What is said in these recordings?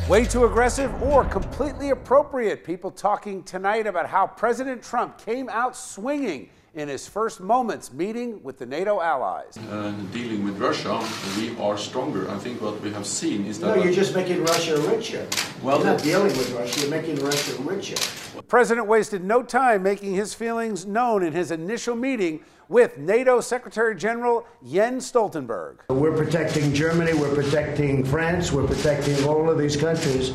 Way too aggressive or completely appropriate? People talking tonight about how President Trump came out swinging in his first moments meeting with the NATO allies. Dealing with Russia, we are stronger. I think what we have seen is that... No, you're just making Russia richer. Well, you're not dealing with Russia, you're making Russia richer. The president wasted no time making his feelings known in his initial meeting with NATO Secretary General Jens Stoltenberg. We're protecting Germany, we're protecting France, we're protecting all of these countries.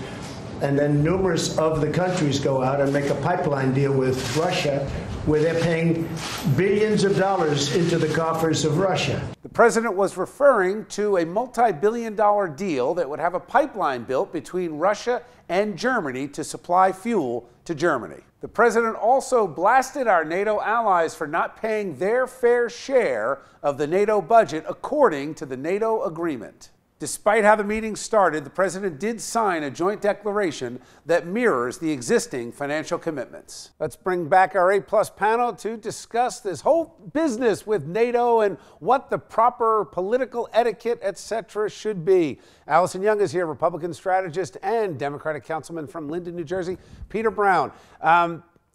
And then numerous of the countries go out and make a pipeline deal with Russia where they're paying billions of dollars into the coffers of Russia. The president was referring to a multi-billion-dollar deal that would have a pipeline built between Russia and Germany to supply fuel to Germany. The president also blasted our NATO allies for not paying their fair share of the NATO budget according to the NATO agreement. Despite how the meeting started, the president did sign a joint declaration that mirrors the existing financial commitments. Let's bring back our A-plus panel to discuss this whole business with NATO and what the proper political etiquette, etc. should be. Allison Young is here, Republican strategist and Democratic councilman from Linden, New Jersey. Peter Brown.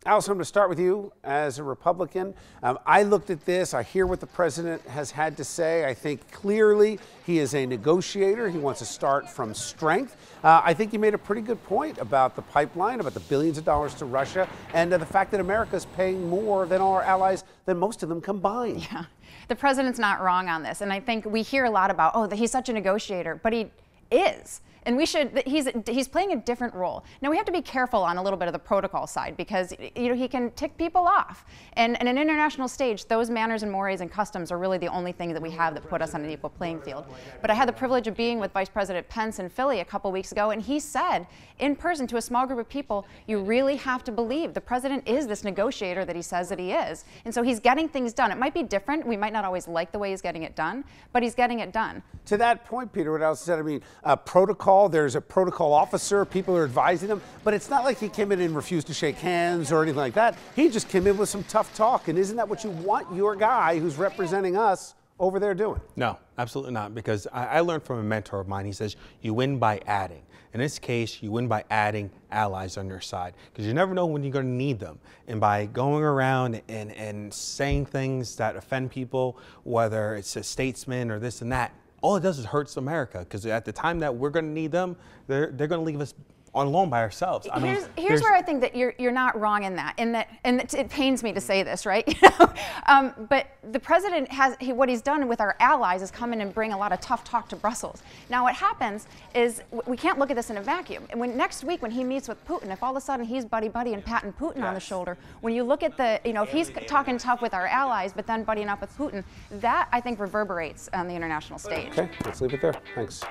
Allison, I'm going to start with you as a Republican. I looked at this. I hear what the president has had to say. I think clearly he is a negotiator. He wants to start from strength. I think he made a pretty good point about the pipeline, about the billions of dollars to Russia, and the fact that America is paying more than all our allies than most of them combined. Yeah, the president's not wrong on this. And I think we hear a lot about, oh, he's such a negotiator, but he is. And he's playing a different role. Now we have to be careful on a little bit of the protocol side because he can tick people off. And in an international stage, those manners and mores and customs are really the only thing that we have that put us on an equal playing field. But I had the privilege of being with Vice President Pence in Philly a couple weeks ago, and he said in person to a small group of people, you really have to believe the president is this negotiator that he says that he is. And so he's getting things done. It might be different. We might not always like the way he's getting it done, but he's getting it done. To that point, Peter, what else said, I mean, protocol, there's a protocol officer, people are advising them, but it's not like he came in and refused to shake hands or anything like that. He just came in with some tough talk, and isn't that what you want your guy who's representing us over there doing? No, absolutely not, because I learned from a mentor of mine. He says you win by adding. In this case, you win by adding allies on your side, because you never know when you're going to need them. And by going around and saying things that offend people, whether it's a statesman or this and that, all it does is hurts America, because at the time that we're going to need them, they're going to leave us on alone by ourselves. Here's where I think that you're not wrong in that, and it pains me to say this, right? But the president what he's done with our allies is come in and bring a lot of tough talk to Brussels. Now what happens is we can't look at this in a vacuum. And next week when he meets with Putin, if all of a sudden he's buddy and patting Putin on the shoulder, when you look at if he's talking tough with our allies but then buddying up with Putin, that I think reverberates on the international stage. Okay, let's leave it there. Thanks.